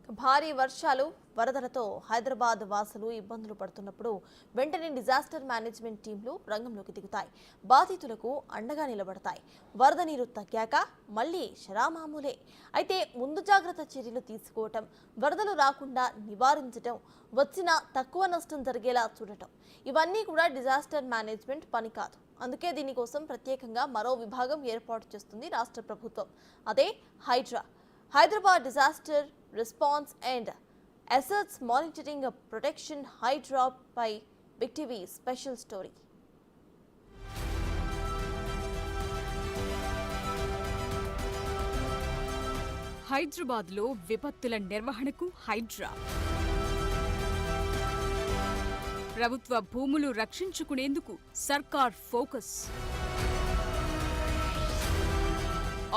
భారీ వర్షాలు వరదలతో హైదరాబాద్ వాసులు ఇబ్బందులు పడుతున్నప్పుడు వెంటనే డిజాస్టర్ మేనేజ్మెంట్ టీంలు రంగంలోకి దిగుతాయి. బాధితులకు అండగా నిలబడతాయి. వరద నీరు తగ్గాక మళ్లీ శరామామూలే. అయితే ముందు జాగ్రత్త చర్యలు తీసుకోవటం, వరదలు రాకుండా నివారించటం, వచ్చిన తక్కువ నష్టం జరిగేలా చూడటం, ఇవన్నీ కూడా డిజాస్టర్ మేనేజ్మెంట్ పని కాదు. అందుకే దీనికోసం ప్రత్యేకంగా మరో విభాగం ఏర్పాటు చేస్తుంది రాష్ట్ర ప్రభుత్వం. అదే HYDRAA, Hyderabad disaster response and assets monitoring protection. HYDRAA పై బిగ్ టీవీ స్పెషల్ స్టోరీ. హైదరాబాద్లో విపత్తుల నిర్వహణకు హైడ్రా. ప్రభుత్వ భూములు రక్షించుకునేందుకు సర్కార్ ఫోకస్.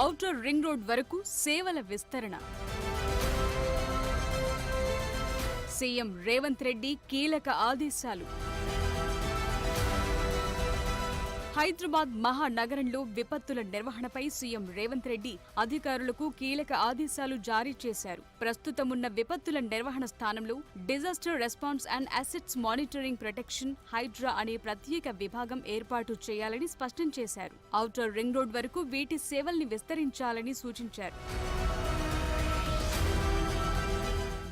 ఔటర్ రింగ్ రోడ్ వరకు సేవల విస్తరణ. సీఎం రేవంత్ రెడ్డి కీలక ఆదేశాలు. హైదరాబాద్ మహానగరంలో విపత్తుల నిర్వహణపై సీఎం రేవంత్ రెడ్డి అధికారులకు కీలక ఆదేశాలు జారీ చేశారు. ప్రస్తుతమున్న విపత్తుల నిర్వహణ స్థానంలో disaster response and assets monitoring protection HYDRAA అనే ప్రత్యేక విభాగం ఏర్పాటు చేయాలని స్పష్టం చేశారు. ఔటర్ రింగ్ రోడ్ వరకు వీటి సేవల్ని విస్తరించాలని సూచించారు.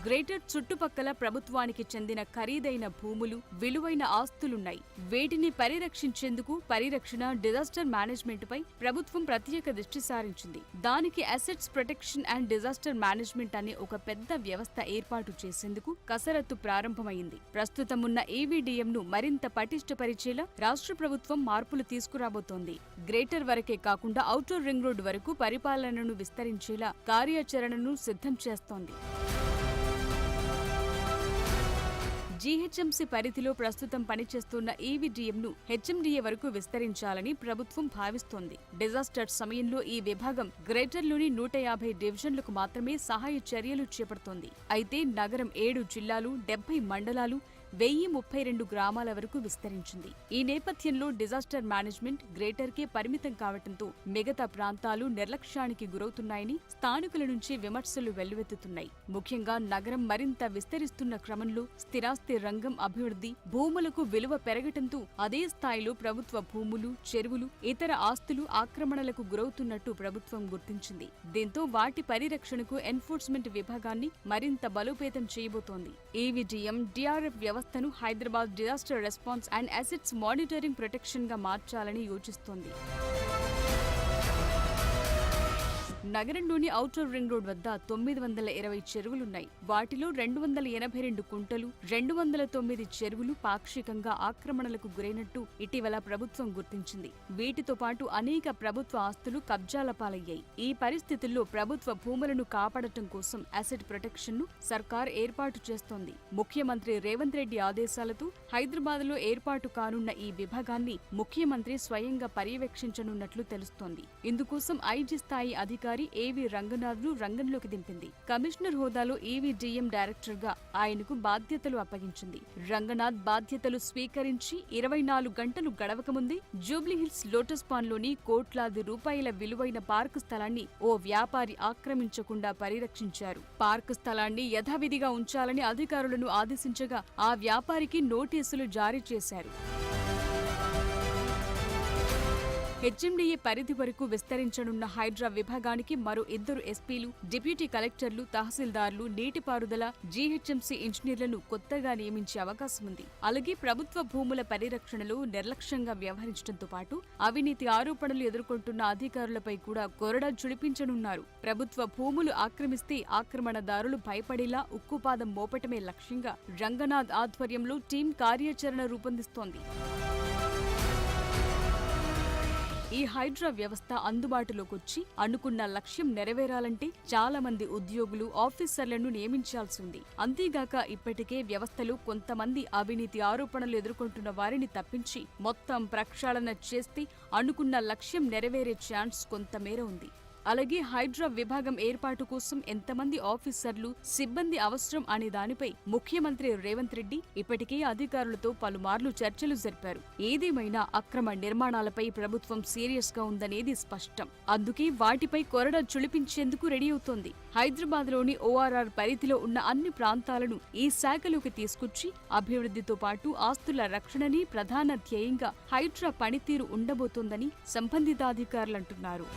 గ్రేటర్ చుట్టుపక్కల ప్రభుత్వానికి చెందిన ఖరీదైన భూములు, విలువైన ఆస్తులున్నాయి. వీటిని పరిరక్షించేందుకు పరిరక్షణ, డిజాస్టర్ మేనేజ్మెంట్ పై ప్రభుత్వం ప్రత్యేక దృష్టి సారించింది. దానికి assets protection and disaster management అనే ఒక పెద్ద వ్యవస్థ ఏర్పాటు చేసేందుకు కసరత్తు ప్రారంభమైంది. ప్రస్తుతమున్న ఏవీడీఎంను మరింత పటిష్టపరిచేలా రాష్ట్ర ప్రభుత్వం మార్పులు తీసుకురాబోతోంది. గ్రేటర్ వరకే కాకుండా ఔటర్ రింగ్ రోడ్ వరకు పరిపాలనను విస్తరించేలా కార్యాచరణను సిద్ధం చేస్తోంది. జీహెచ్ఎంసీ పరిధిలో ప్రస్తుతం పనిచేస్తున్న ఏవీడీఎంను హెచ్ఎండీఏ వరకు విస్తరించాలని ప్రభుత్వం భావిస్తోంది. డిజాస్టర్ సమయంలో ఈ విభాగం గ్రేటర్లోని 150 డివిజన్లకు మాత్రమే సహాయ చర్యలు చేపడుతోంది. అయితే నగరం 7 జిల్లాలు, 70 మండలాలు, 1032 గ్రామాల వరకు విస్తరించింది. ఈ నేపథ్యంలో డిజాస్టర్ మేనేజ్మెంట్ గ్రేటర్కే పరిమితం కావడంతో మిగతా ప్రాంతాలు నిర్లక్ష్యానికి గురవుతున్నాయని స్థానికుల నుంచి విమర్శలు వెల్లువెత్తుతున్నాయి. ముఖ్యంగా నగరం మరింత విస్తరిస్తున్న క్రమంలో స్థిరాస్తి రంగం అభివృద్ధి, భూములకు విలువ పెరగటంతో అదే స్థాయిలో ప్రభుత్వ భూములు, చెరువులు, ఇతర ఆస్తులు ఆక్రమణలకు గురవుతున్నట్టు ప్రభుత్వం గుర్తించింది. దీంతో వాటి పరిరక్షణకు ఎన్ఫోర్స్మెంట్ విభాగాన్ని మరింత బలోపేతం చేయబోతోంది. ఏవీడీఎం, డిఆర్ఎఫ్ వ్యవస్థను Hyderabad disaster response and assets monitoring protection గా మార్చాలని యోచిస్తోంది. నగరంలోని ఔటర్ రింగ్ రోడ్ వద్ద 920 చెరువులున్నాయి. వాటిలో 282 కుంటలు, 209 చెరువులు పాక్షికంగా ఆక్రమణలకు గురైనట్టు ఇటీవల ప్రభుత్వం గుర్తించింది. వీటితో పాటు అనేక ప్రభుత్వ ఆస్తులు కబ్జాల పాలయ్యాయి. ఈ పరిస్థితుల్లో ప్రభుత్వ భూములను కాపాడటం కోసం అసెట్ ప్రొటెక్షన్ ను సర్కార్ ఏర్పాటు చేస్తోంది. ముఖ్యమంత్రి రేవంత్ రెడ్డి ఆదేశాలతో హైదరాబాద్లో ఏర్పాటు కానున్న ఈ విభాగాన్ని ముఖ్యమంత్రి స్వయంగా పర్యవేక్షించనున్నట్లు తెలుస్తోంది. ఇందుకోసం ఐజీ స్థాయి అధికారి ఏవి రంగనాథ్ ను రంగంలోకి దింపింది. కమిషనర్ హోదాలో ఏవీడీఎం డైరెక్టర్ గా ఆయనకు బాధ్యతలు అప్పగించింది. రంగనాథ్ బాధ్యతలు స్వీకరించి 24 గంటలు గడవకముందే జూబ్లీహిల్స్ లోటస్ పాండ్ లోని కోట్లాది రూపాయల విలువైన పార్కు స్థలాన్ని ఓ వ్యాపారి ఆక్రమించకుండా పరిరక్షించారు. పార్కు స్థలాన్ని యథావిధిగా ఉంచాలని అధికారులను ఆదేశించగా ఆ వ్యాపారికి నోటీసులు జారీ చేశారు. హెచ్ఎండీఏ పరిధి వరకు విస్తరించనున్న హైడ్రా విభాగానికి మరో 2 ఎస్పీలు, డిప్యూటీ కలెక్టర్లు, తహసీల్దార్లు, నీటిపారుదల, జీహెచ్ఎంసీ ఇంజనీర్లను కొత్తగా నియమించే అవకాశం ఉంది. అలాగే ప్రభుత్వ భూముల పరిరక్షణలో నిర్లక్ష్యంగా వ్యవహరించడంతో పాటు అవినీతి ఆరోపణలు ఎదుర్కొంటున్న అధికారులపై కూడా కొరడా జుడిపించనున్నారు. ప్రభుత్వ భూములు ఆక్రమిస్తే ఆక్రమణదారులు భయపడేలా ఉక్కుపాదం మోపటమే లక్ష్యంగా రంగనాథ్ ఆధ్వర్యంలో టీం కార్యాచరణ రూపొందిస్తోంది. ఈ హైడ్రా వ్యవస్థ అందుబాటులోకొచ్చి అనుకున్న లక్ష్యం నెరవేరాలంటే చాలా మంది ఉద్యోగులు, ఆఫీసర్లను నియమించాల్సి ఉంది. అంతేగాక ఇప్పటికే వ్యవస్థలో కొంతమంది అవినీతి ఆరోపణలు ఎదుర్కొంటున్న వారిని తప్పించి మొత్తం ప్రక్షాళన చేస్తే అనుకున్న లక్ష్యం నెరవేరే ఛాన్స్ కొంతమేర ఉంది. అలాగే హైడ్రా విభాగం ఏర్పాటు కోసం ఎంతమంది ఆఫీసర్లు, సిబ్బంది అవసరం అనే దానిపై ముఖ్యమంత్రి రేవంత్ రెడ్డి ఇప్పటికే అధికారులతో పలుమార్లు చర్చలు జరిపారు. ఏదేమైనా అక్రమ నిర్మాణాలపై ప్రభుత్వం సీరియస్ గా ఉందనేది స్పష్టం. అందుకే వాటిపై కొరడ చులిపించేందుకు రెడీ అవుతోంది. హైదరాబాద్లోని ఓఆర్ఆర్ పరిధిలో ఉన్న అన్ని ప్రాంతాలను ఈ శాఖలోకి తీసుకొచ్చి అభివృద్ధితో పాటు ఆస్తుల రక్షణని ప్రధాన ధ్యేయంగా హైడ్రా పనితీరు ఉండబోతోందని సంబంధితాధికారులంటున్నారు.